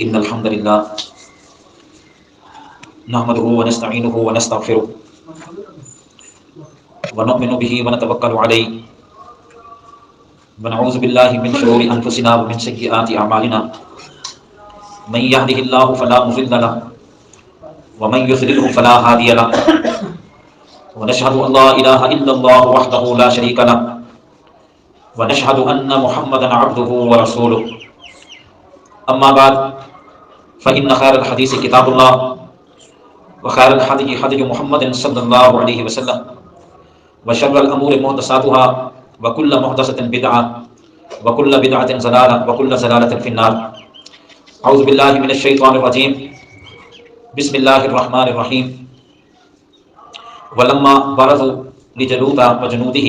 إن الحمد لله نحمده ونستعينه ونستغفره ونؤمن به ونتوكل عليه ونعوذ بالله من شرور أنفسنا ومن سيئات أعمالنا من يهده الله فلا مضل له ومن يضلله فلا هادي له ونشهد أن لا إله إلا الله وحده لا شريك له ونشهد أن محمدا عبده ورسوله أما بعد فإن خير الحديث كتاب الله وخير الهدي هدي محمد صلى الله عليه وسلم وشر الأمور محدثاتها وكل محدثة بدعة وكل بدعة ضلالة وكل ضلالة في النار. أعوذ بالله من الشيطان الرجيم. بسم الله الرحمن الرحيم. ولما برزوا لجالوت وجنوده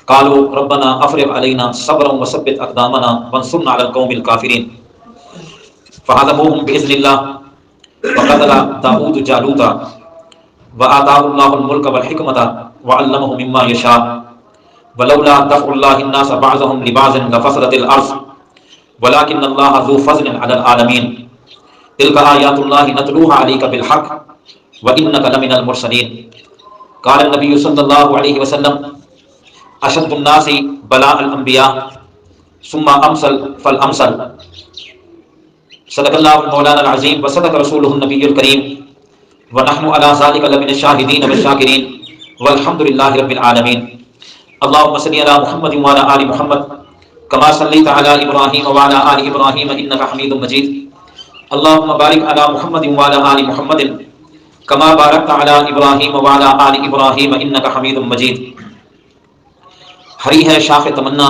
قالوا ربنا افرغ علينا صبرا وثبت اقدامنا وانصرنا على القوم الكافرين فهزموهم باذن الله وقتل داود جالوت وآتاه الله الملك والحكمة وعلمه مما يشاء ولولا دفع الله الناس بعضهم لبعض لفسدت الارض ولكن الله ذو فضل على العالمين تلك آيات الله نتلوها عليك بالحق وإنك لمن المرسلين. قال النبي صلى الله عليه وسلم اشد الناس بلاء الانبیاء ثم امثل فالامثل. صدق اللہ مولانا العظیم وصدق رسولہ النبی الکریم ونحن على ذلك لمن الشاہدین والشاکرین والحمد للہ رب العالمین. اللهم صل على محمد وعلى آل محمد كما صليت على ابراہیم وعلى آل ابراہیم انك حمید مجید. اللهم بارک على محمد وعلى آل محمد كما بارکت على ابراہیم وعلى آل ابراہیم انك حمید مجید. ہری ہے شاخ تمنا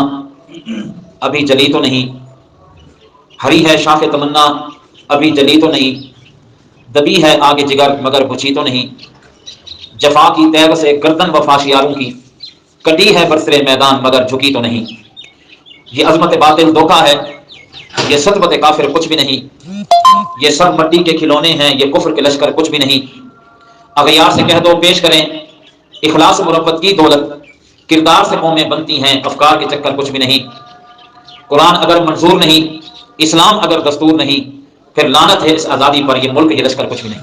ابھی جلی تو نہیں، ہری ہے شاخ تمنا ابھی جلی تو نہیں، دبی ہے آگے جگر مگر بچھی تو نہیں. جفا کی تیغ سے گردن وفاشیاروں کی کٹی ہے برسر میدان مگر جھکی تو نہیں. یہ عظمت باطل دھوکا ہے، یہ سطوت کافر کچھ بھی نہیں، یہ سب مٹی کے کھلونے ہیں، یہ کفر کے لشکر کچھ بھی نہیں. اغیار سے کہہ دو پیش کریں اخلاص و مربت کی دولت، کردار سے قومیں بنتی ہیں افکار کے چکر کچھ بھی نہیں. قرآن اگر منظور نہیں، اسلام اگر دستور نہیں، پھر لعنت ہے اس آزادی پر، یہ ملک یہ لشکر کچھ بھی نہیں.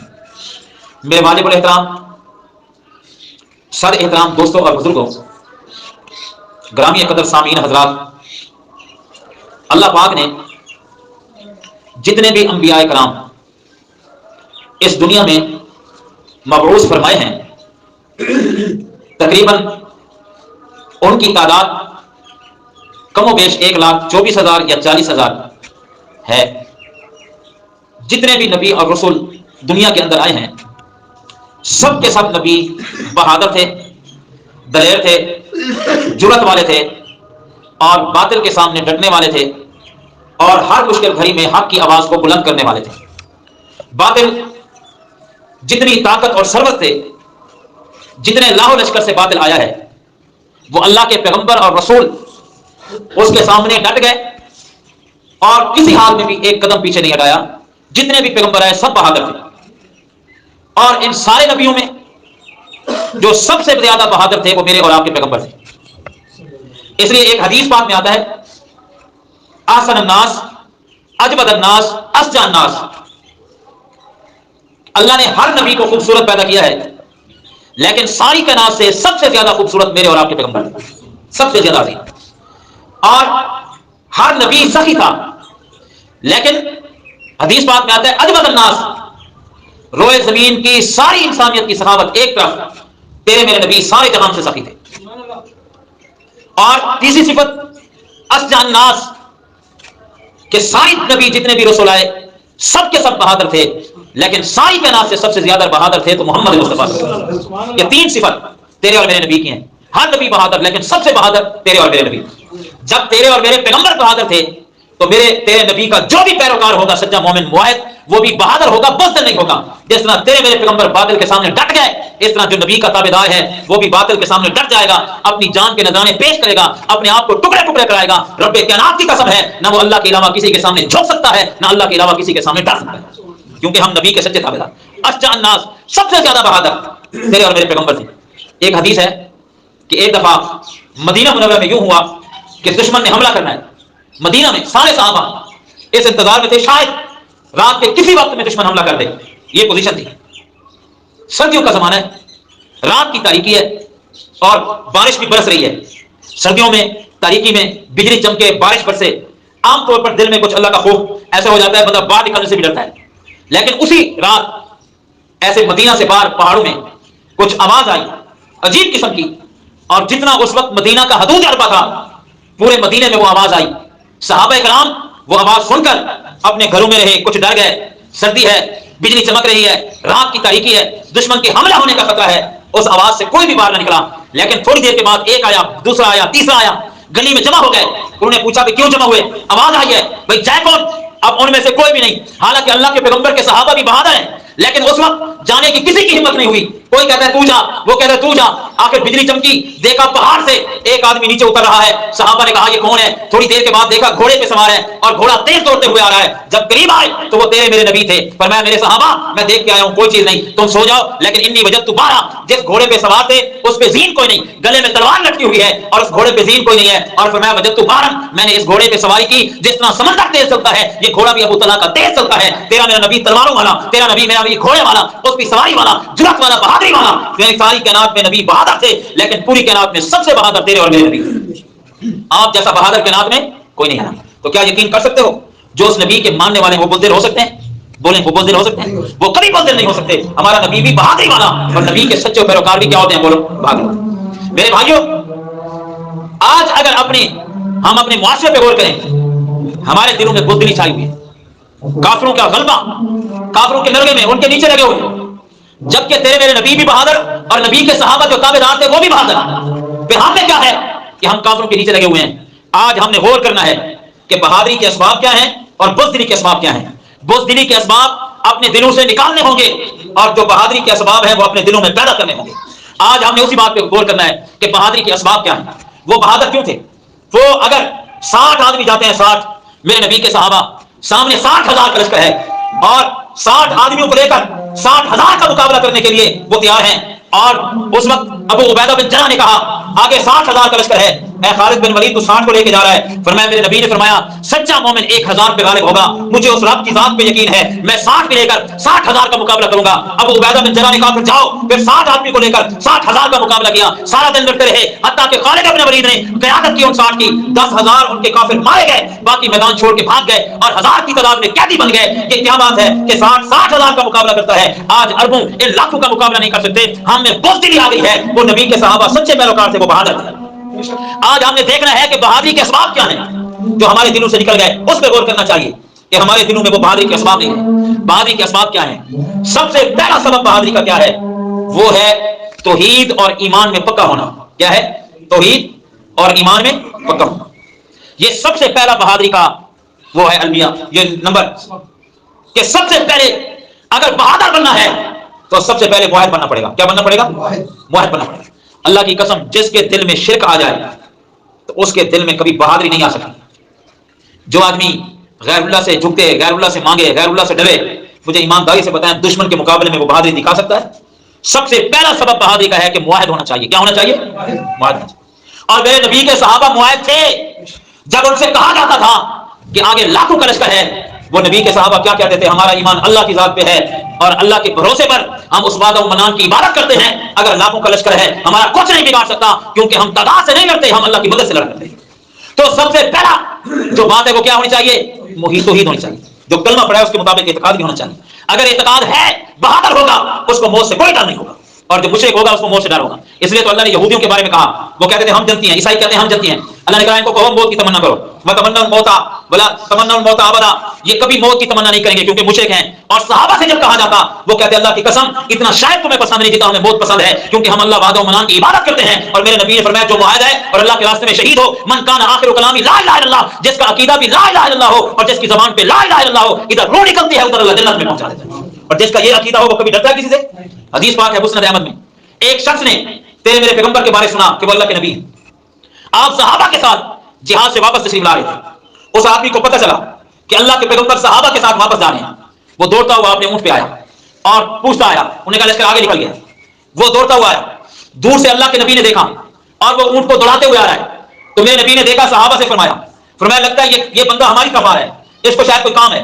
میرے واجب الاحترام سر احترام دوستوں اور بزرگوں، گرامی قدر سامعین حضرات، اللہ پاک نے جتنے بھی انبیاء کرام اس دنیا میں مبعوث فرمائے ہیں تقریباً ان کی تعداد کم و بیش 1,24,000 یا 40,000 ہے. جتنے بھی نبی اور رسول دنیا کے اندر آئے ہیں سب کے سب نبی بہادر تھے، دلیر تھے، جرأت والے تھے اور باطل کے سامنے ڈٹنے والے تھے اور ہر مشکل گھڑی میں حق کی آواز کو بلند کرنے والے تھے. باطل جتنی طاقت اور ثروت سے جتنے لاہو لشکر سے باطل آیا ہے وہ اللہ کے پیغمبر اور رسول اس کے سامنے ڈٹ گئے اور کسی حال میں بھی ایک قدم پیچھے نہیں ہٹایا. جتنے بھی پیغمبر آئے سب بہادر تھے اور ان سارے نبیوں میں جو سب سے زیادہ بہادر تھے وہ میرے اور آپ کے پیغمبر تھے. اس لیے ایک حدیث پاک میں آتا ہے احسن الناس اجود الناس اشجع الناس. اللہ نے ہر نبی کو خوبصورت پیدا کیا ہے لیکن ساری کائنات سے سب سے زیادہ خوبصورت میرے اور آپ کے پیغمبر تھے، سب سے زیادہ عظیم. اور ہر نبی سخی تھا لیکن حدیث پاک میں آتا ہے اجود الناس، روئے زمین کی ساری انسانیت کی سخاوت ایک طرف، تیرے میرے نبی سارے جہان سے سخی تھے. اور تیسری صفت اشجع الناس کہ ساری نبی جتنے بھی رسول آئے سب کے سب بہادر تھے لیکن ساری کائنات سے سب سے زیادہ بہادر تھے تو محمد مصطفیٰ. یہ تین صفت تیرے اور میرے نبی کی ہیں. ہر نبی بہادر لیکن سب سے بہادر تیرے اور میرے نبی. جب تیرے اور میرے پیغمبر بہادر تھے تو تیرے نبی کا جو بھی پیروکار ہوگا سچا مومن موحد وہ بھی بہادر ہوگا، بزدل نہیں ہوگا. جس طرح تیرے میرے پیغمبر باطل کے سامنے ڈٹ گئے اس طرح جو نبی کا تابعدار ہے وہ بھی باطل کے سامنے ڈٹ جائے گا، اپنی جان کے نذرانے پیش کرے گا، اپنے آپ کو ٹکڑے ٹکڑے کرائے گا. رب کائنات کی قسم ہے نہ وہ اللہ کے علاوہ کسی کے سامنے جھک سکتا ہے نہ اللہ کے علاوہ کسی کے سامنے ڈٹ سکتا ہے کیونکہ ہم نبی کے سچے تابعدار. اشجع الناس سب سے زیادہ بہادر تیرے اور میرے پیغمبر تھے. ایک حدیث ہے کہ ایک دفعہ مدینہ منورہ میں یوں ہوا کہ دشمن نے حملہ کرنا ہے. مدینہ میں سارے صحابہ اس انتظار میں تھے شاید رات کے کسی وقت میں دشمن حملہ کر دے، یہ پوزیشن تھی۔ سردیوں کا زمانہ ہے، رات کی تاریکی ہے اور بارش بھی برس رہی ہے۔ سردیوں میں تاریکی میں بجلی چمکے، بارش برسے، عام طور پر دل میں کچھ اللہ کا خوف ایسا ہو جاتا ہے، بندہ باہر نکلنے سے بھی ڈرتا ہے۔ لیکن اسی رات ایسے مدینہ سے باہر پہاڑوں میں کچھ آواز آئی عجیب قسم کی، اور جتنا اس وقت مدینہ کا حدود عربہ تھا، پورے مدینے میں وہ آواز آئی۔ صحابہ کرام وہ آواز سن کر اپنے گھروں میں رہے، کچھ ڈر گئے، سردی ہے، بجلی چمک رہی ہے، رات کی تاریکی ہے، دشمن کے حملہ ہونے کا خطرہ ہے۔ اس آواز سے کوئی بھی باہر نہ نکلا، لیکن تھوڑی دیر کے بعد ایک آیا، دوسرا آیا، تیسرا آیا، گلی میں جمع ہو گئے۔ انہوں نے پوچھا کہ کیوں جمع ہوئے؟ آواز آئی ہے، بھائی جائے کون؟ اب ان میں سے کوئی بھی نہیں، حالانکہ اللہ کے پیغمبر کے صحابہ بھی بہادر ہیں، لیکن اس وقت جانے کی کسی کی ہمت نہیں ہوئی۔ کوئی کہتا ہے تو جا، وہ کہتا ہے تو جا۔ آخر بجلی چمکی، دیکھا پہاڑ سے ایک آدمی نیچے اتر رہا ہے۔ صحابہ نے کہا یہ کون ہے؟ تھوڑی دیر کے بعد دیکھا گھوڑے پہ سوار ہے اور گھوڑا تیز دوڑتے ہوئے آ رہا ہے۔ جب قریب آئے تو وہ تیرے میرے نبی تھے۔ فرمایا میرے صحابہ میں دیکھ کے آیا ہوں، کوئی چیز نہیں، تم سو جاؤ، لیکن انی وجدت بارہ، جس گھوڑے پہ سوار تھے اس پہ زین کوئی نہیں، گلے میں تلوار لٹکی ہوئی ہے اور اس گھوڑے پہ زین کوئی نہیں ہے۔ اور فرمایا وجدت بارہ، میں نے اس گھوڑے پہ سواری کی جس طرح سمندر تیز چلتا ہے، یہ گھوڑا بھی ابو طلحہ کا تیز چلتا ہے۔ تیرا میرا نبی تلواروں والا، تیرا نبی میرا نبی گھوڑے والا، اس کی سواری والا، جرأت والا، بہادری والا۔ ساری کائنات میں نبی بہادر تھے، لیکن پوری کائنات میں سب سے بہادر تیرے اور میرے نبی۔ آپ جیسا بہادر کائنات میں کوئی نہیں ہے۔ تو کیا یقین کر سکتے ہو جو اس نبی کے ماننے والے وہ بزدل ہو سکتے ہیں؟ بولیں وہ بزدل ہو سکتے ہیں؟ وہ کبھی بزدل نہیں ہو سکتے۔ ہمارا نبی بھی بہادری والا، اور نبی کے سچے پیروکار بھی کیا ہوتے ہیں؟ بولو بہادر۔ میرے بھائیوں، آج اگر ہم اپنے معاشرے پہ غور کریں، ہمارے دلوں میں بزدلی چھائی ہوئی ہے، کافروں کا غلبہ، کافروں کے نرغے میں ان کے نیچے لگے ہوئے، جبکہ تیرے میرے نبی بھی بہادر اور نبی کے صحابہ جو تابعدار تھے وہ بھی بہادر۔ پھر ہم نے کیا ہے کہ ہم کافروں کے نیچے لگے ہوئے ہیں۔ آج ہم نے غور کرنا ہے کہ بہادری کے اسباب کیا ہیں اور بزدلی کے اسباب کیا ہیں۔ بزدلی کے اسباب اپنے دلوں سے نکالنے ہوں گے، اور جو بہادری کے اسباب ہیں وہ اپنے دلوں میں پیدا کرنے ہوں گے۔ آج ہم نے اسی بات پہ غور کرنا ہے کہ بہادری کے اسباب کیا ہیں۔ وہ بہادر کیوں تھے؟ وہ اگر 60 آدمی جاتے ہیں، 60 میرے نبی کے صحابہ، سامنے 60,000 کا لشکر ہے، اور 60 آدمیوں کو لے کر 60,000 کا مقابلہ کرنے کے لیے وہ تیار ہیں۔ اور اس وقت ابو عبیدہ بن جرح نے کہا آگے 60,000 کا لشکر ہے، اے خالد بن ولید تو 60 کو لے کے جا رہا ہے۔ فرمایا میرے نبی نے فرمایا سچا مومن 1000 پہ غالب ہوگا، مجھے اس رب کی ذات پہ یقین ہے، میں 60 کے لے کر 60,000 کا مقابلہ کروں گا۔ ابو عبیدہ بن جرح نے کہا پھر جاؤ، پھر 60 آدمی کو لے کر 60,000 کا مقابلہ کیا، سارا دن لڑتے رہے، حتیٰ کہ خالد بن ولید نے قیادت کی ان 60 کی، 10,000 ان کے کافر مارے گئے، باقی میدان چھوڑ کے بھاگ گئے اور 1000 کی تعداد میں قیدی بن گئے۔ یہ کیا بات ہے کہ 60,000 کا مقابلہ کرتا ہے، آج اربوں ان لاکھوں کا مقابلہ نہیں کر سکتے۔ ہم میں بزدلی آ گئی ہے، وہ نبی کے صحابہ سچے پیروکار تھے، وہ بہادر تھے۔ آج ہم نے دیکھنا ہے کہ بہادری کے اسباب کیا ہیں جو ہمارے دلوں سے نکل گئے، اس پہ غور کرنا چاہیے کہ ہمارے دلوں میں وہ بہادری کے اسباب نہیں ہیں۔ بہادری کے اسباب کیا ہیں؟ سب سے پہلا سبب بہادری کا کیا ہے؟ وہ ہے توحید اور ایمان میں پکا ہونا۔ کیا ہے؟ توحید اور ایمان میں پکا ہونا۔ یہ سب سے پہلا بہادری کا وہ ہے المیہ، یہ نمبر کہ سب سے پہلے اگر بہادر بننا ہے تو سب سے پہلے موحد بننا پڑے گا۔ کیا بننا پڑے گا؟ موحد بننا پڑے گا۔ اللہ کی قسم جس کے دل میں شرک آ جائے تو اس کے دل میں کبھی بہادری نہیں آ سکتی۔ جو آدمی غیر اللہ سے جھکتے، غیر اللہ سے مانگے، غیر اللہ سے ڈرے، مجھے ایمانداری سے بتائیں دشمن کے مقابلے میں وہ بہادری دکھا سکتا ہے؟ سب سے پہلا سبب بہادری کا ہے کہ موحد ہونا چاہیے۔ کیا ہونا چاہیے؟ موحد ہونا چاہیے۔ اور میرے نبی کے صحابہ موحد تھے۔ جب ان سے کہا جاتا تھا کہ آگے لاکھوں کا لشکر ہے، وہ نبی کے صحابہ کیا کہتے تھے؟ ہمارا ایمان اللہ کی ذات پہ ہے اور اللہ کے بھروسے پر ہم اس وعدہ و منان کی عبادت کرتے ہیں۔ اگر لاکھوں کا لشکر ہے ہمارا کچھ نہیں بگاڑ سکتا، کیونکہ ہم تعداد سے نہیں لڑتے، ہم اللہ کی مدد سے لڑتے ہیں۔ تو سب سے پہلا جو بات ہے وہ کیا ہونی چاہیے؟ توحید ہونی چاہیے۔ جو کلمہ پڑھا ہے اس کے مطابق اعتقاد بھی ہونا چاہیے۔ اگر اعتقاد ہے بہادر ہوگا، اس کو موت سے کوئی ڈر نہیں ہوگا، اور جو مشرک ہوگا اس کو موت سے ڈر ہوگا۔ اس لیے تو اللہ نے یہودیوں کے بارے میں کہا، وہ کہتے تھے ہم جنتی ہیں، عیسائی کہتے ہیں ہم جنتی ہیں۔ اللہ نے کہا ان کو کہو موت کی تمنا کرو، وَتَمَنَّوْا الْمَوْتَ وَلَا تَمَنَّوْا الْمَوْتَ أَبَدًا، یہ کبھی موت کی تمنا نہیں کریں گے کیونکہ مشرک ہیں۔ اور صحابہ سے جب کہا جاتا وہ کہتے اللہ کی قسم اتنا شاید تمہیں پسند نہیں جتنا ہمیں موت پسند ہے، کیونکہ ہم اللہ وعدہ و منان کی عبادت کرتے ہیں۔ اور میرے نبی نے فرمایا جو معاہد ہے اور اللہ کے راستے میں شہید ہو، من کان آخر کلامی لا الہ الا اللہ، جس کا عقیدہ بھی لا الہ الا اللہ ہو اور جس کی زبان پہ لا الہ الا اللہ ہو، ادھر روح نکلتی ہے ادھر اللہ جنت میں پہنچا دیتا ہے۔ اور جس کا یہ عقیدہ ہو وہ کبھی ڈرتا ہے کسی سے؟ حدیث پاک ہے مسند احمد میں، ایک شخص نے تیرے میرے پیغمبر کے بارے سنا کہ وہ اللہ کے نبی ہیں، آپ صحابہ کے ساتھ جہاد سے واپس تشریف لا رہے تھے۔ اس آدمی کو پتہ چلا کہ اللہ کے پیغمبر صحابہ کے ساتھ واپس جا رہے ہیں۔ وہ دوڑتا ہوا اپنے اونٹ پہ آیا اور پوچھتا آیا، انہیں کہا لشکر آگے نکل گیا۔ وہ دوڑتا ہوا آیا، دور سے اللہ کے نبی نے دیکھا اور وہ اونٹ کو دوڑاتے ہوئے آ رہا ہے۔ تو میرے نبی نے دیکھا، صحابہ سے فرمایا لگتا ہے یہ بندہ ہماری طرف آ رہا ہے، اس کو شاید کوئی کام ہے۔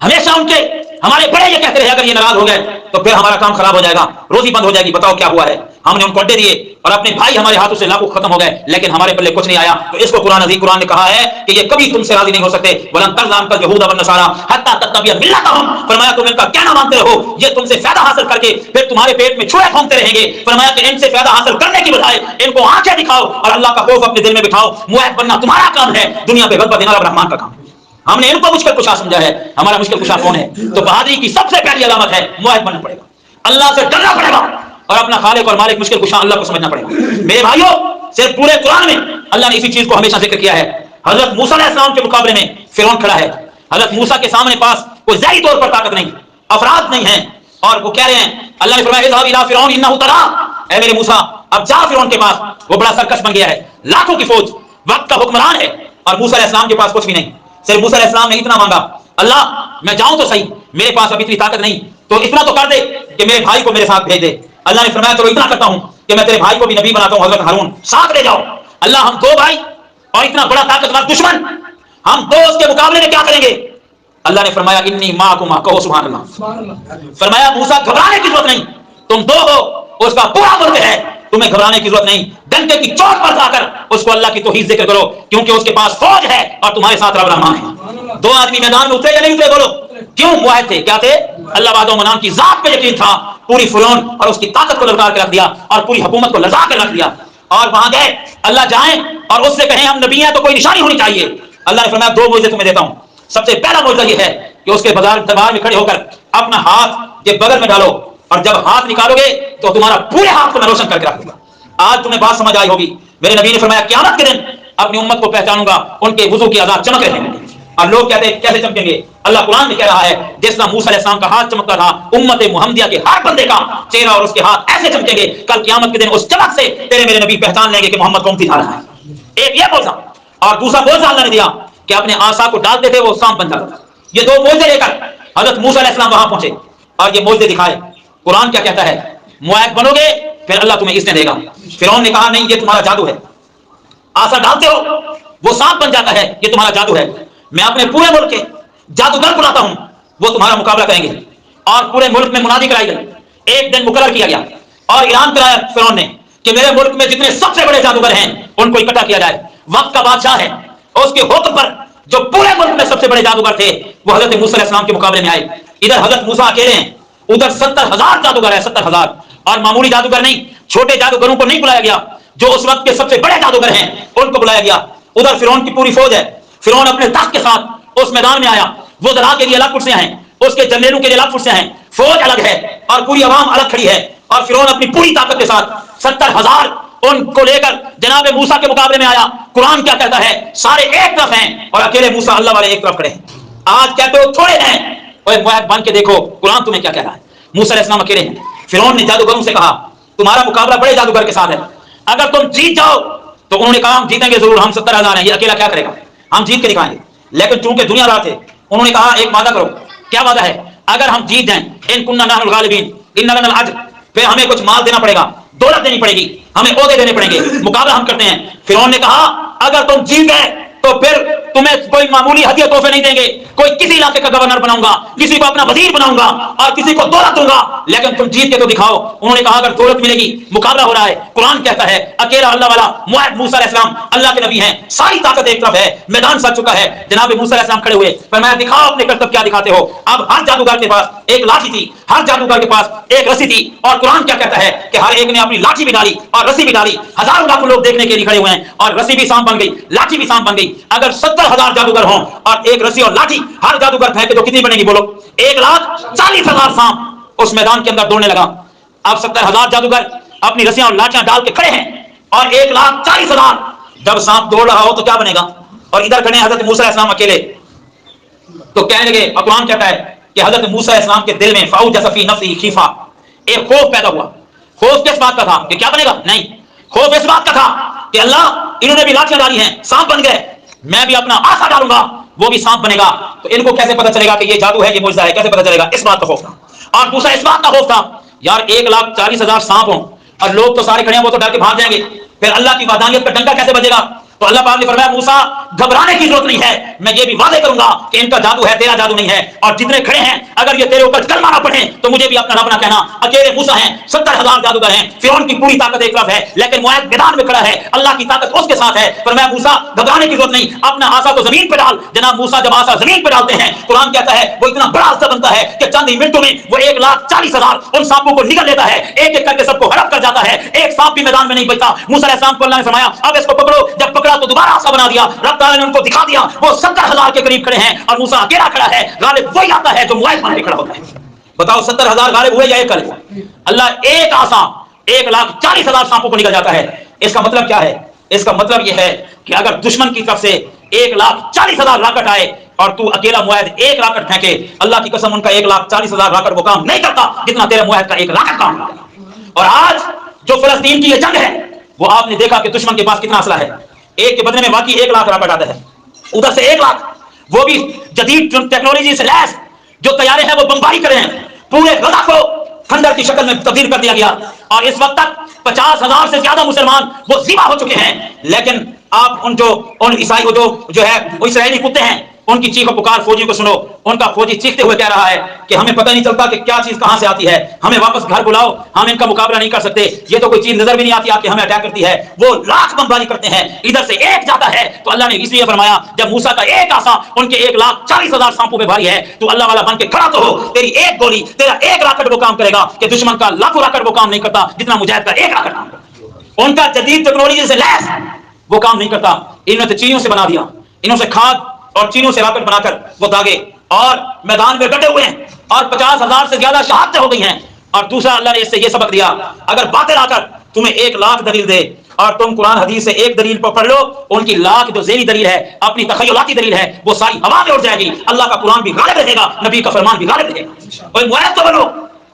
ہمیشہ ان کے ہمارے بڑے یہ کہتے رہے اگر یہ ناراض ہو گئے تو پھر ہمارا کام خراب ہو جائے گا، روزی بند ہو جائے گی۔ بتاؤ کیا ہوا ہے؟ ہم نے ان کو اڈے دیے اور اپنے بھائی ہمارے ہاتھوں سے لاکھوں ختم ہو گئے، لیکن ہمارے پلے کچھ نہیں آیا۔ تو اس کو قرآن عزیز قرآن نے کہا ہے کہ یہ کبھی تم سے راضی نہیں ہو سکتے۔ ولن ترضى عنك اليهود والنصارى حتى تتبع ملتهم، فرمایا تم ان کا کیا نہ مانتے رہو، یہ تم سے فائدہ حاصل کر کے پھر تمہارے پیٹ میں چھوڑے گھومتے رہیں گے۔ فرمایا کہ ان سے فائدہ حاصل کرنے کی بجائے ان کو آنکھیں دکھاؤ اور اللہ کا خوف اپنے دل میں بٹھاؤ۔ موحد بننا تمہارا کام ہے، دنیا پہ غلبہ دینا رب رحمان کا کام ہے۔ ہم نے ان کو مشکل کشا سمجھا ہے، ہمارا مشکل کشا کون ہے؟ تو بہادری کی سب سے پہلی علامت ہے موحد بننا پڑے گا، اللہ سے ڈرنا پڑے گا اور اپنا خالق اور مالک مشکل کشا اللہ کو سمجھنا پڑے گا۔ میرے بھائیوں، صرف پورے قرآن میں اللہ نے اسی چیز کو ہمیشہ ذکر کیا ہے۔ حضرت موسیٰ علیہ السلام کے مقابلے میں فرعون کھڑا ہے، حضرت موسیٰ کے سامنے پاس کوئی ظاہری طور پر طاقت نہیں، افراد نہیں ہیں، اور وہ کہہ رہے ہیں، اللہ نے فرمایا اذهب الى فرعون انه طغى، اے میرے موسیٰ اب جا فرعون کے پاس، وہ بڑا سرکش بن گیا ہے، لاکھوں کی فوج، وقت کا حکمران ہے، اور موسیٰ علیہ السلام کے پاس کچھ بھی نہیں۔ صرف موسیٰ علیہ السلام نے اتنا مانگا، اللہ میں جاؤں تو صحیح، میرے پاس اب اتنی طاقت نہیں، تو اتنا تو کر دے کہ میرے بھائی کو میرے ساتھ بھیج دے۔ اللہ نے فرمایا چلو اتنا کرتا ہوں کہ میں تیرے بھائی کو بھی نبی بناتا ہوں، حضرت ہارون ساتھ لے جاؤ۔ اللہ ہم دو بھائی اور اتنا بڑا طاقتور دشمن، ہم دو اس کے مقابلے میں کیا کریں گے؟ اللہ نے فرمایا انی معکما، کہو سبحان اللہ۔ فرمایا موسیٰ گھبرانے کی ضرورت نہیں، تم دو ہو، اس کا پورا ملک ہے، تمہیں گھبرانے کی ضرورت نہیں، ڈنکے کی چوٹ پر جا کر اس کو اللہ کی توحید ذکر کرو، کیونکہ اس کے پاس فوج ہے اور تمہارے ساتھ رب رحمان ہے۔ دو آدمی میدان میں اترے یا نہیں اترے بولو؟ کیوں؟ موحد تھے، کیا تھے؟ اللہ وحدہ و منان کی ذات پہ یقین تھا، پوری فرعون اور اس کی طاقت کو للکار کے رکھ دیا اور پوری حکومت کو لرزا کر رکھ دیا، اور وہاں گئے اللہ جائیں اور اس سے کہیں ہم نبی ہیں تو کوئی نشانی ہونی چاہیے۔ اللہ نے فرمایا دو معجزے تمہیں دیتا ہوں، سب سے پہلا معجزہ یہ ہے کہ اس کے دربار میں کھڑے ہو کر اپنا ہاتھ یہ بغل میں ڈالو، اور جب ہاتھ نکالو گے تو تمہارا پورے ہاتھ کو میں روشن کر کے رکھ دوں گا۔ آج تمہیں بات سمجھ آئی ہوگی، میرے نبی نے فرمایا قیامت کے دن اپنی امت کو پہچانوں گا، ان کے وضو کی اعضاء چمک رہے ہیں، اور لوگ کہتے ہیں کیسے چمکیں گے؟ اللہ قرآن میں کہہ رہا ہے جس طرح موسیٰ علیہ السلام کا ہاتھ چمکتا تھا، امت محمدیہ کے ہر بندے کا چہرہ اور اس کے ہاتھ ایسے چمکیں گے، کل قیامت کے دن اس چمک سے تیرے میرے نبی پہچان لیں گے کہ محمد کون تھا رہا ہے۔ ایک یہ موجزہ، اور دوسرا موجزہ اللہ نے دیا کہ اپنے عصا کو ڈالتے تھے وہ سانپ بن جاتا تھا۔ یہ دو موجزے لے کر حضرت موسیٰ علیہ السلام وہاں پہنچے اور یہ موجزے دکھائے۔ قرآن کیا کہتا ہے؟ موعد بنو گے پھر اللہ تمہیں اس نے دے گا۔ فرعون نے کہا نہیں یہ تمہارا جادو ہے، آسا ڈالتے ہو وہ سانپ بن جاتا ہے، یہ تمہارا جادو ہے۔ میں اپنے پورے ملک کے جادوگر بلاتا ہوں، وہ تمہارا مقابلہ کریں گے، اور پورے ملک میں منادی کرائی گئی، ایک دن مقرر کیا گیا اور اعلان کرایا فرعون نے کہ میرے ملک میں جتنے سب سے بڑے جادوگر ہیں ان کو اکٹھا کیا جائے۔ وقت کا بادشاہ ہے، اس کے حکم پر جو پورے ملک میں سب سے بڑے جادوگر تھے وہ حضرت موسیٰ علیہ السلام کے مقابلے میں آئے۔ ادھر حضرت موسیٰ اکیلے ہیں، ادھر 70,000 جادوگر ہے، 70,000، اور معمولی جادوگر نہیں، چھوٹے جادوگروں کو نہیں بلایا گیا، جو اس وقت کے سب سے بڑے جادوگر ہیں ان کو بلایا گیا۔ ادھر فرعون کی پوری فوج ہے، فرعون اپنے تخت کے ساتھ اس میدان میں آیا، وہ ذرا کے لیے الگ کرسیاں ہیں، اس کے جنریلوں کے لیے الگ کرسیاں ہیں، فوج الگ ہے اور پوری عوام الگ کھڑی ہے، اور فرعون اپنی پوری طاقت کے ساتھ 70,000 ان کو لے کر جناب موسیٰ کے مقابلے میں آیا۔ قرآن کیا کہتا ہے؟ سارے ایک طرف ہیں اور اکیلے موسیٰ اللہ والے ایک طرف کھڑے ہیں۔ آج کہتے ہو تھوڑے ہیں، اوے موعد بن کے دیکھو قرآن تمہیں کیا کہہ رہا ہے۔ موسیٰ علیہ السلام اکیلے ہیں۔ فرعون نے جادوگروں سے کہا تمہارا مقابلہ بڑے جادوگر کے ساتھ ہے، اگر تم جیت جاؤ تو انہوں نے کہا ہم جیتیں گے ضرور، ہم 70,000 ہیں، یہ اکیلا کیا کرے گا، ہم جیت کے دکھائیں گے۔ لیکن چونکہ دنیا دار تھے انہوں نے کہا ایک وعدہ کرو۔ کیا وعدہ ہے؟ اگر ہم جیت جائیں ان کننا نحن الغالبین ان لنا الاجر، پھر ہمیں کچھ مال دینا پڑے گا، دولت دینی پڑے گی، ہمیں عہدے دینے پڑیں گے، مقابلہ ہم کرتے ہیں۔ فرعون نے کہا اگر تم جیت گئے تو پھر تمہیں کوئی معمولی ہدیہ تحفے نہیں دیں گے، کوئی کسی علاقے کا گورنر بناؤں گا، کسی کو اپنا وزیر بناؤں گا اور کسی کو دولت دوں گا، لیکن تم جیت کے تو دکھاؤ۔ انہوں نے کہا اگر دولت ملے گی، مقابلہ ہو رہا ہے، قرآن کہتا ہے اکیلا اللہ والا موعد موسیٰ علیہ السلام اللہ کے نبی ہیں، ساری طاقت ایک طرف ہے، میدان سج چکا ہے، جناب موسیٰ علیہ السلام کھڑے ہوئے، فرمایا دکھاؤ اپنے کرتب کیا دکھاتے ہو۔ اب ہر جادوگر کے پاس ایک لاٹھی تھی، ہر جادوگر کے پاس ایک رسی تھی، اور قرآن کیا کہتا ہے کہ ہر ایک نے اپنی لاٹھی بھی ڈالی اور رسی بھی ڈالی، ہزاروں لاکھوں لوگ دیکھنے کے لیے کھڑے ہوئے ہیں، اور رسی بھی سانپ بن گئی، لاٹھی بھی سانپ بن گئی۔ اگر 70,000 جادوگر ہوں اور ایک رسی اور لاٹھی ہر جادوگر پھینکے تو کتنی بنے گی بولو؟ 1,40,000 سانپ اس میدان کے اندر دوڑنے لگا۔ اب 70,000 جادوگر اپنی رسیاں اور لاٹیاں ڈال کے کھڑے ہیں اور 1,40,000 جب سانپ دوڑ رہا ہو تو کیا بنے گا؟ اور ادھر کھڑے حضرت موسیٰ علیہ السلام اکیلے، تو کہنے لگے، اور قرآن کہتا ہے کہ حضرت موسیٰ علیہ السلام کے دل میں فاوجس فی نفسہ خیفہ، ایک خوف پیدا ہوا۔ خوف کس بات کا تھا؟ کہ کیا بنے گا؟ نہیں، خوف اس بات کا تھا کہ اللہ انہوں نے بھی لاٹیاں ڈالی ہیں، سانپ بن گئے، میں بھی اپنا آسا ڈالوں گا وہ بھی سانپ بنے گا، تو ان کو کیسے پتہ چلے گا کہ یہ جادو ہے، یہ معجزہ ہے، کیسے پتہ چلے گا؟ اس بات کا خوف تھا۔ اور دوسرا اس بات کا خوف تھا یار 1,40,000 سانپ ہوں اور لوگ تو سارے کھڑے ہیں، وہ تو ڈر کے بھاگ جائیں گے، پھر اللہ کی وحدانیت کا ڈنکا کیسے بجے گا؟ تو اللہ پاک نے فرمایا موسیٰ گھبرانے کی ضرورت نہیں ہے، میں یہ بھی واضح کروں گا کہ ان کا جادو ہے، تیرا جادو نہیں ہے، اور جتنے کھڑے ہیں اگر یہ تیرے اوپر کلمہ نہ پڑھیں تو مجھے بھی اپنا رب نہ کہنا۔ اکیلے موسیٰ ہیں، 70,000 جادوگر ہیں، فرعون کی پوری طاقت ایک طرف ہے، لیکن معاذ میدان میں کھڑا ہے، اللہ کی طاقت اس کے ساتھ ہے۔ فرمایا موسیٰ گھبرانے کی ضرورت نہیں، اپنا عصا تو زمین پہ ڈال۔ جناب موسیٰ جب عصا زمین پہ ڈالتے ہیں، قرآن کہتا ہے وہ اتنا بڑا عصا بنتا ہے کہ چند ہی منٹوں میں وہ 1,40,000 ان سانپوں کو نگل لیتا ہے، ایک ایک کر کے سب کو ہڑپ کر جاتا ہے، ایک سانپ بھی میدان میں نہیں بچتا۔ موسیٰ علیہ السلام کو اللہ نے فرمایا اب اس کو پکڑو، جب پکڑا تو دوبارہ عصا بنا دیا، رب تعالیٰ نے ان کو دکھا دیا وہ 70,000 کے قریب کھڑے ہیں اور موسیٰ اکیلا کھڑا ہے، غالب وہی آتا ہے جو معاذ بن کے کھڑا ہوتا ہے۔ بتاؤ 70,000 غالب ہوئے یا ایک غالب؟ اللہ ایک عصا 1,40,000 سانپوں کو نگل جاتا ہے۔ اس کا مطلب کیا ہے؟ اس کا مطلب یہ ہے کہ اگر دشمن کی طرف سے 1,40,000 راکٹ آئے اور تو اکیلا معاہد ایک راکٹ پھینکے، اللہ کی قسم ان کا 1,40,000 راکٹ وہ کام نہیں کرتا جتنا تیرے معاہد کا ایک راکٹ کام کرتا۔ اور آج جو فلسطین کی یہ جنگ ہے وہ آپ نے دیکھا کہ دشمن کے پاس کتنا اسلحہ ہے، ایک کے بدلے میں باقی 1,00,000 راکٹ آتا ہے، ادھر سے 1,00,000، وہ بھی جدید ٹیکنالوجی سے لیس، جو طیارے ہیں وہ بمباری کرے ہیں، پورے غزہ کو کھنڈر کی شکل میں تبدیل کر دیا گیا، اور اس وقت تک 50,000 سے زیادہ مسلمان وہ ذبح ہو چکے ہیں۔ لیکن آپ ان عیسائی جو ہے وہ اسرائیلی کتے ہیں، ان کی چیخ و پکار فوجی کو سنو، ان کا فوجی چیختے ہوئے کہہ رہا ہے کہ ہمیں پتہ نہیں چلتا کہ کیا چیز کہاں سے آتی ہے، ہمیں واپس گھر بلاؤ، ہم ان کا مقابلہ نہیں کر سکتے، یہ تو کوئی چیز نظر بھی نہیں آتی آپ کہ ہمیں اٹیک کرتی ہے۔ وہ لاکھ بمباری کرتے ہیں، ادھر سے ایک جاتا ہے، تو اللہ نے اس لیے فرمایا جب موسیٰ کا ایک عصا ان کے 1,40,000 سانپوں پہ بھاری ہے تو اللہ والا بن کے کھڑا تو ہو، تیری ایک گولی، تیرا ایک راکٹ وہ کام کرے گا کہ دشمن کا لاکھوں راکٹ وہ کام نہیں کرتا جتنا مجاہد کا ایک راکٹ کام کرتا۔ ان کا جدید ٹیکنالوجی سے لیس وہ کام نہیں کرتا، انہوں نے چینیوں سے بنا دیا، انہوں سے کھاد اور چینوں سے راکٹ بنا کر وہ داغے اور میدان میں ڈٹے ہوئے ہیں، اور 50,000 سے زیادہ شہادتیں ہو گئی ہیں۔ اور دوسرا اللہ نے اس سے یہ سبق دیا اگر باطل آ کر تمہیں 1,00,000 دلیل دے اور تم قرآن حدیث سے ایک دلیل پر پڑھ لو، ان کی لاکھ جو ذیلی دلیل ہے، اپنی تخیلاتی دلیل ہے، وہ ساری ہوا میں اڑ جائے گی، اللہ کا قرآن بھی غالب رہے گا، نبی کا فرمان بھی غالب رہے گا۔ اور معاہد تو بنو۔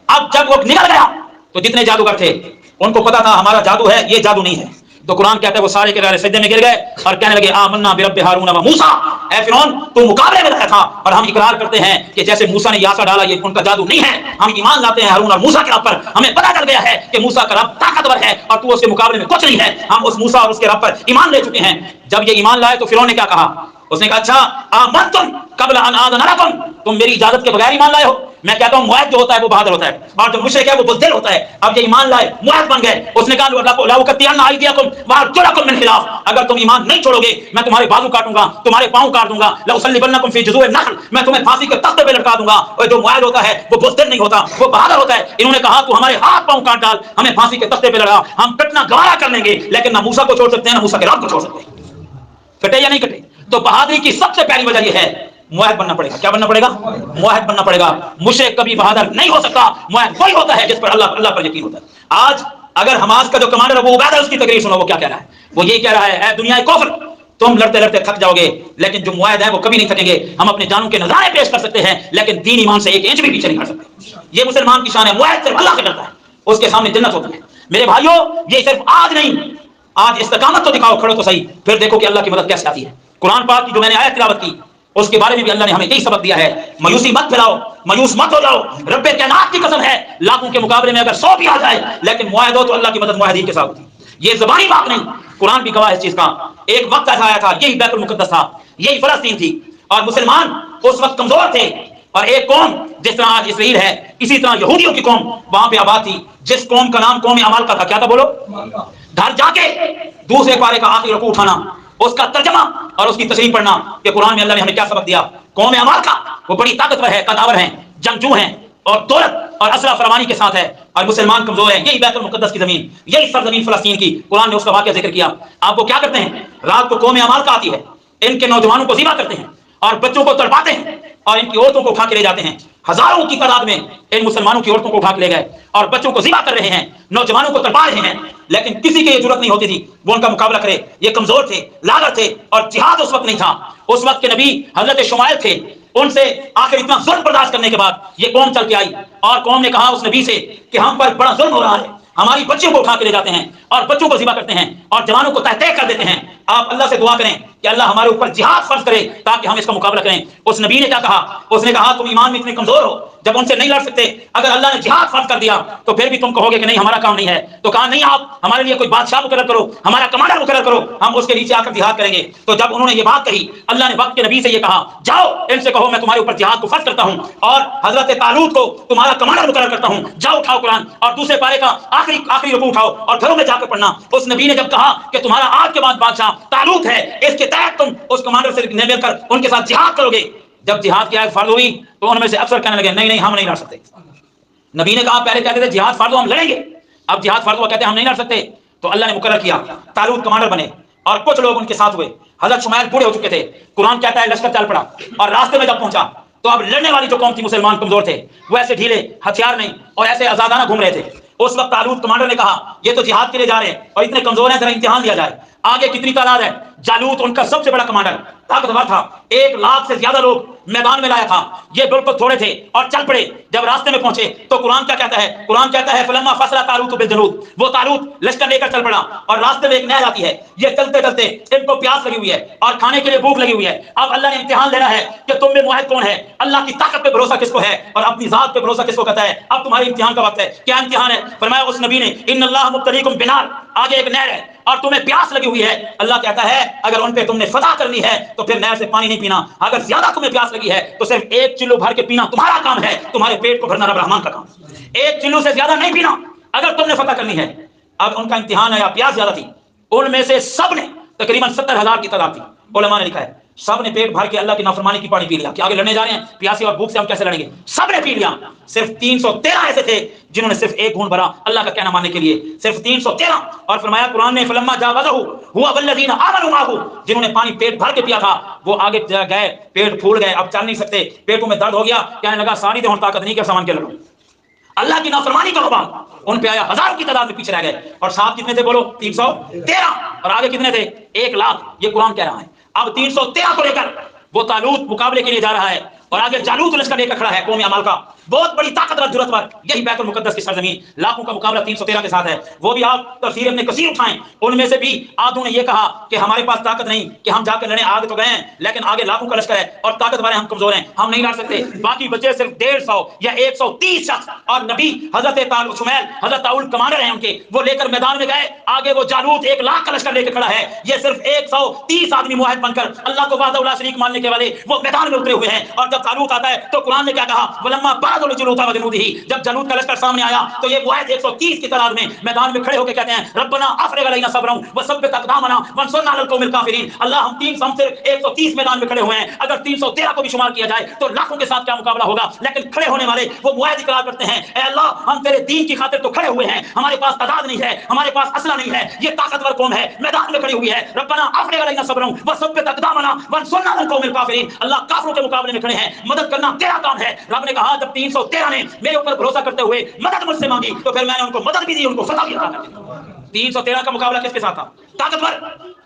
اب جب وہ نکل گیا تو جتنے جادوگر تھے ان کو پتا تھا ہمارا جادو ہے، یہ جادو نہیں ہے، تو قرآن کہتا ہے وہ سارے کے سجدے میں گر گئے اور کہنے لگے آمنا برب ہارون و موسیٰ، اے فرعون تو مقابلے میں رہا تھا اور ہم اقرار کرتے ہیں کہ جیسے موسیٰ نے یہ عصا ڈالا یہ ان کا جادو نہیں ہے، ہم ایمان لاتے ہیں ہارون اور موسیٰ کے رب پر، ہمیں پتہ چل گیا ہے کہ موسیٰ کا رب طاقتور ہے اور تو اس کے مقابلے میں کچھ نہیں ہے، ہم اس موسیٰ اور اس کے رب پر ایمان لے چکے ہیں۔ جب یہ ایمان لائے تو فرعون نے کیا کہا؟ اس نے کہا اچھا آمنتم قبل ان آذن لکم، تم میری اجازت کے بغیر ایمان لائے ہو؟ میں کہتا ہوں معاہد جو ہوتا ہے وہ بہادر ہوتا ہے اور جو مشرک ہے وہ بزدل ہوتا ہے۔ اب یہ ایمان لائے معاہد بن گئے، اس نے کہا لأقطعن أيديكم وأرجلكم من خلاف، اگر تم ایمان نہیں چھوڑو گے میں تمہارے بازو کاٹوں گا، تمہارے پاؤں کاٹ دوں گا، لأصلبنكم في جذوع النخل، میں تمہیں پھانسی کے تختے پہ لٹکا دوں گا۔ اور جو معاہد ہوتا ہے وہ بزدل نہیں ہوتا، وہ بہادر ہوتا ہے۔ انہوں نے کہا تو ہمارے ہاتھ پاؤں کاٹ ڈال، ہمیں پھانسی کے تختے پہ لڑا، ہم کٹنا گوارا کر لیں گے، لیکن نہ موسیٰ کو چھوڑ سکتے ہیں نہ موسیٰ کے رب کو چھوڑ سکتے ہیں۔ کٹے یا نہیں کٹے؟ تو بہادری کی سب سے پہلی وجہ یہ ہے معاہد بننا پڑے گا۔ کیا بننا پڑے گا؟ معاہد بننا پڑے گا۔ مشرک کبھی بہادر نہیں ہو سکتا، معاہد وہی ہوتا ہے جس پر اللہ پر یقین ہوتا ہے۔ آج اگر حماس کا جو کمانڈر ابو عبیدہ ہے اس کی تقریر سنو، وہ کیا کہہ رہا ہے؟ وہ یہی کہہ رہا ہے اے دنیا کفر، تم لڑتے لڑتے تھک جاؤ گے لیکن جو معاہد ہیں وہ کبھی نہیں تھکیں گے، ہم اپنے جانوں کے نظارے پیش کر سکتے ہیں لیکن دین ایمان سے ایک انچ بھی پیچھے نہیں کر سکتے۔ یہ مسلمان کی شان ہے، معاہد صرف اللہ سے ڈرتا ہے، اس کے سامنے جنت ہوتا ہے۔ میرے بھائیوں یہ صرف آج نہیں، آج استقامت تو دکھاؤ، کھڑو تو صحیح، پھر دیکھو کہ اللہ کی مدد کیسے آتی ہے۔ قرآن پاک کی جو میں نے آیت تلاوت کی اس کے بارے میں بھی اللہ نے ہمیں یہی سبق دیا ہے، مایوسی مت پھیلاؤ، مایوس مت ہو جاؤ، رب کائنات کی قسم ہے لاکھوں کے مقابلے میں اگر 100 بھی آ جائے لیکن معاہد ہو تو اللہ کی مدد معاہدین کے ساتھ ہوتی ہے۔ یہ زبانی بات نہیں، قرآن بھی گواہ ہے اس چیز کا۔ ایک وقت ایسا آیا تھا، یہی بیت المقدس تھا، یہی فلسطین تھی، اور مسلمان اس وقت کمزور تھے، اور ایک قوم جس طرح آج اسرائیل ہے اسی طرح یہودیوں کی قوم وہاں پہ آباد تھی، جس قوم کا نام قوم عمالقہ تھا۔ کیا تھا بولو؟ گھر جا کے دوسرے پارے کا آخری رکوع اٹھانا، اس کا ترجمہ اور اس کی تشریح پڑھنا کہ قرآن میں اللہ نے ہمیں کیا سبق دیا۔ قوم عمالقہ وہ بڑی طاقتور ہے، قداور ہیں، جنگجو ہیں اور دولت اور اسلحہ فراوانی کے ساتھ ہے، اور مسلمان کمزور ہیں۔ یہی بیت المقدس کی زمین، یہی سرزمین فلسطین کی، قرآن نے اس کا واقعہ ذکر کیا۔ آپ وہ کیا کرتے ہیں؟ رات کو قوم عمالقہ آتی ہے، ان کے نوجوانوں کو ذبح کرتے ہیں اور بچوں کو تڑپاتے ہیں اور ان کی عورتوں کو اٹھا کے لے جاتے ہیں۔ ہزاروں کی تعداد میں ان مسلمانوں کی عورتوں کو اٹھا کے لے گئے اور بچوں کو ذبح کر رہے ہیں، نوجوانوں کو تڑپا رہے ہیں، لیکن کسی کی یہ ضرورت نہیں ہوتی تھی وہ ان کا مقابلہ کرے۔ یہ کمزور تھے، لاغر تھے، اور جہاد اس وقت نہیں تھا۔ اس وقت کے نبی حضرت شمائل تھے، ان سے آخر اتنا ظلم برداشت کرنے کے بعد یہ قوم چل کے آئی اور قوم نے کہا اس نبی سے کہ ہم پر بڑا ظلم ہو رہا ہے، ہماری بچیوں کو اٹھا کے لے جاتے ہیں اور بچوں کو ذبح کرتے ہیں اور جوانوں کو تہہ تہہ کر دیتے ہیں، آپ اللہ سے دعا کریں کہ اللہ ہمارے اوپر جہاد فرض کرے تاکہ ہم اس کا مقابلہ کریں۔ اس نبی نے کیا کہا؟ اس نے کہا تم ایمان میں اتنے کمزور ہو، جب ان سے نہیں لڑ سکتے، اگر اللہ نے جہاد فرض کر دیا تو پھر بھی تم کہو گے کہ نہیں ہمارا کام نہیں ہے، تو کہا نہیں آپ ہمارے لیے کوئی بادشاہ مقرر کرو، ہمارا کمانڈر مقرر کرو، ہم اس کے نیچے آ کر جہاد کریں گے۔ تو جب انہوں نے یہ بات کہی، اللہ نے وقت کے نبی سے یہ کہا جاؤ ان سے کہو میں تمہارے اوپر جہاد کو فرض کرتا ہوں اور حضرت طالوت کو تمہارا کمانڈر مقرر کرتا ہوں، جاؤ اٹھاؤ قرآن اور دوسرے پارے کا آخری رکوع اٹھاؤ اور گھروں میں جا کر پڑھنا۔ اس نبی نے جب کہا کہ تمہارا آج کے بعد بادشاہ طالوت ہے، اس کے تحت تم اس کمانڈر سے مل کر ان کے ساتھ جہاد کرو گے، جب جہاد کی آیت فرض ہوئی تو ان میں سے اکثر کہنے لگے نہیں نہیں ہم نہیں لڑ سکتے۔ نبی نے کہا پہلے کہتے تھے جہاد فرض ہو ہم لڑیں گے، اب جہاد فرض ہوا کہتے ہیں ہم نہیں لڑ سکتے، تو اللہ نے مقرر کیا طالوت کمانڈر بنے اور کچھ لوگ ان کے ساتھ ہوئے۔ حضرت شمائل بوڑھے ہو چکے تھے، قرآن کہتا ہے لشکر چل پڑا اور راستے میں جب پہنچا تو اب لڑنے والی جو قوم تھی مسلمان کمزور تھے، وہ ایسے ڈھیلے ہتھیار نہیں اور ایسے آزادانہ گھوم رہے تھے۔ اس وقت طالوت کمانڈر نے کہا یہ تو جہاد کے لیے جا رہے ہیں اور اتنے کمزور ہیں، ذرا امتحان لیا جائے آگے کتنی تعداد ہے۔ جالوت ان کا سب سے بڑا کمانڈر طاقتور تھا، 1 لاکھ سے زیادہ لوگ میدان میں لایا تھا، یہ بالکل تھوڑے تھے اور چل پڑے۔ جب راستے میں پہنچے تو قرآن کیا کہتا ہے؟ قرآن کہتا ہے فلما فصل طالوت بالجنود، وہ طالوت لشکر لے کر چل پڑا اور راستے میں ایک نہر آتی ہے، یہ چلتے چلتے ان کو پیاس لگی ہوئی ہے اور کھانے کے لیے بھوک لگی ہوئی ہے۔ اب اللہ نے امتحان لینا ہے کہ تم میں موحد کون ہے، اللہ کی طاقت پہ بھروسہ کس کو ہے اور اپنی ذات پہ بھروسہ کس کو کرتا ہے۔ اب تمہارے امتحان کا وقت ہے۔ کیا امتحان ہے؟ فرمایا اس نبی نے ان اللہ مبتلیکم بنار، آگے ایک نہر ہے اور تمہیں پیاس لگی ہوئی ہے، اللہ کہتا ہے اگر ان پہ تم نے فتح کرنی ہے تو پھر نہر سے پانی نہیں پینا، اگر زیادہ تمہیں پیاس لگی ہے تو صرف 1 چلو بھر کے پینا تمہارا کام ہے، تمہارے پیٹ کو بھرنا رب رحمان کا کام، 1 چلو سے زیادہ نہیں پینا اگر تم نے فتح کرنی ہے۔ اب ان کا امتحان ہے، پیاس زیادہ تھی، ان میں سے سب نے تقریباً 70,000 کی تعداد تھی، علماء نے لکھا ہے سب نے پیٹ بھر کے اللہ کی نافرمانی کی پانی پی لیا کہ آگے لڑنے جا رہے ہیں، پیاسی اور بھوک سے ہم کیسے لڑیں گے، سب نے پی لیا۔ صرف 313 ایسے تھے جنہوں نے صرف 1 گھونٹ بھرا اللہ کا کہنا ماننے کے لیے، صرف 313۔ اور فرمایا قرآن نے فلما جاوزہ ہوا والذین آمنوا معہ، جنہوں نے پانی پیٹ بھر کے پیا تھا وہ آگے گئے، پیٹ پھول گئے، اب چل نہیں سکتے، پیٹوں میں درد ہو گیا، کہنے لگا ساری دے طاقت نہیں کہ سامان کے لڑوں، اللہ کی نافرمانی کا وبال ان پہ آیا، ہزاروں کی تعداد میں پیچھے رہ گئے۔ اور ساتھ کتنے تھے بولو؟ 313، اور آگے کتنے تھے؟ 1 لاکھ، یہ قرآن کہہ رہا ہے۔ اب 313 کو لے کر وہ طالوت مقابلے کے لیے جا رہا ہے اور آگے جالوت لشکر لے کر کھڑا ہے، قوم عمال کا بہت بڑی طاقتور جرأتور، یہی بیت المقدس کی سرزمین، لاکھوں کا مقابلہ 313 کے ساتھ ہے۔ وہ بھی آپ تفسیر ابن کثیر اٹھائیں، ان میں سے بھی آدھوں نے یہ کہا کہ ہمارے پاس طاقت نہیں کہ ہم جا کر لڑیں، آگے تو گئے ہیں لیکن آگے لاکھوں کا لشکر ہے اور طاقتور ہیں، ہم کمزور ہیں، ہم نہیں لڑ سکتے۔ باقی بچے صرف 150 یا 130 شخص، اور نبی حضرت شمیل حضرت طاؤل کمانڈر ہیں ان کے، وہ لے کر میدان میں گئے، آگے وہ جالوت 1 لاکھ کا لشکر لے کے کھڑا ہے، یہ صرف 130 آدمی موحد بن کر اللہ کو وحدہ لا شریک ماننے کے والے وہ میدان میں اترے ہوئے ہیں۔ اور جب طالوت آتا ہے تو قرآن نے کیا کہا؟ ولما بعض الجلوط وجنودہ، جب جالوت کا لشکر سامنے آیا تو یہ موحد 130 کی تعداد میں میدان میں کھڑے ہو کے کہتے ہیں ربنا افرغ علینا صبرا وثبت اقدامنا وانصرنا علی القوم الکافرین۔ اللہ ہم 130 میدان میں کھڑے ہوئے ہیں، اگر 313 کو بھی شمار کیا جائے تو لاکھوں کے ساتھ کیا مقابلہ ہوگا، لیکن کھڑے ہونے والے وہ موحد اقرار کرتے ہیں اے اللہ ہم تیرے دین کی خاطر تو کھڑے ہوئے ہیں، ہمارے پاس تعداد نہیں ہے، ہمارے پاس اسلحہ نہیں ہے، یہ طاقتور قوم ہے میدان میں کھڑی ہوئی ہے، ربنا افرغ علینا صبرا وثبت اقدامنا وانصرنا علی القوم الکافرین۔ اللہ کافروں کے مقابلے میں کھڑے ہیں، مدد کرنا تیرا کام ہے۔ رب نے کہا جب 313 نے میرے اوپر بھروسہ کرتے ہوئے مدد مجھ سے مانگی تو پھر میں نے ان کو مدد بھی دی، ان کو فتح بھی عطا کر دی۔ 313 کا مقابلہ کس کے ساتھ تھا؟ طاقتور۔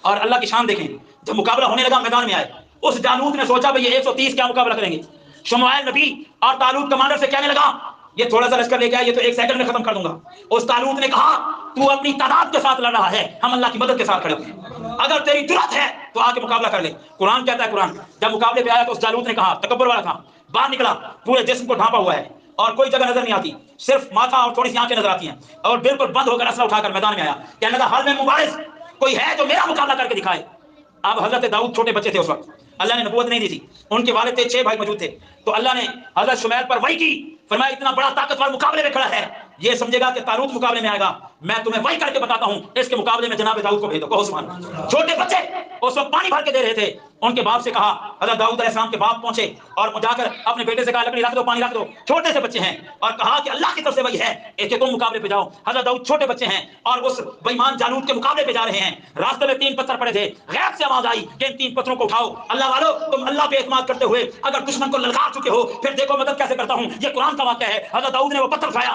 اور اللہ کی شان دیکھیں، جب مقابلہ ہونے لگا میدان میں آئے، اس جالوت نے سوچا بھئی یہ 130 کیا مقابلہ کریں گے، شمعیل نبی اور طالوت کمانڈر سے کہنے لگا یہ تھوڑا سا لشکر لے کے آئے، یہ تو 1 سیکنڈ میں ختم کر دوں گا۔ اس طالوت نے کہا تو اپنی تعداد کے ساتھ لڑ رہا ہے، ہم اللہ کی مدد کے ساتھ کھڑے ہوئے، اگر تیری جرأت ہے تو آ کے مقابلہ کر لے۔ قرآن کہتا ہے، قرآن جب مقابلے پہ آیا تو اس جالوت نے کہا، تکبر والا تھا، باہر نکلا، پورے جسم کو ڈھانپا ہوا ہے اور کوئی جگہ نظر نہیں آتی، صرف ماتھا اور تھوڑی سی آنکھیں نظر آتی ہیں، اور بالکل بند ہو کر اسلحہ اٹھا کر میدان میں آیا، کہنے لگا حل میں مبارز، کوئی ہے جو میرا مقابلہ کر کے دکھائے۔ اب حضرت داؤد چھوٹے بچے تھے اس وقت، اللہ نے نبوت نہیں دی تھی، ان کے والد تھے، 6 بھائی موجود تھے، تو اللہ نے حضرت شمیل پر وحی کی، فرمایا اتنا بڑا طاقتور مقابلے میں کھڑا ہے، یہ سمجھے گا کہ طالوت مقابلے میں آئے گا، میں تمہیں وحی کر کے بتاتا ہوں، اس کے مقابلے میں جناب داؤد کو بھیجو۔ کہو سبحان اللہ۔ چھوٹے بچے اس وقت پانی بھر کے دے رہے تھے، ان کے باپ سے کہا، حضرت داؤد علیہ السلام کے باپ پہنچے اور جا کر اپنے بیٹے سے کہا لکڑی رکھ دو، پانی رکھ دو، چھوٹے سے بچے ہیں، اور کہا کہ اللہ کی طرف سے وحی ہے کہ تم مقابلے پہ جاؤ۔ حضرت داؤد چھوٹے بچے ہیں اور اس بے ایمان جالوت کے مقابلے پہ جا رہے ہیں، راستے میں 3 پتھر پڑے تھے، غیب سے آواز آئی کہ ان 3 پتھروں کو اٹھاؤ، اللہ والو تم اللہ پہ اعتماد کرتے ہوئے اگر دشمن کو للکار چکے ہو پھر دیکھو مدد کیسے کرتا ہوں، یہ قرآن کا واقعہ ہے۔ حضرت داؤد نے وہ پتھر اٹھایا،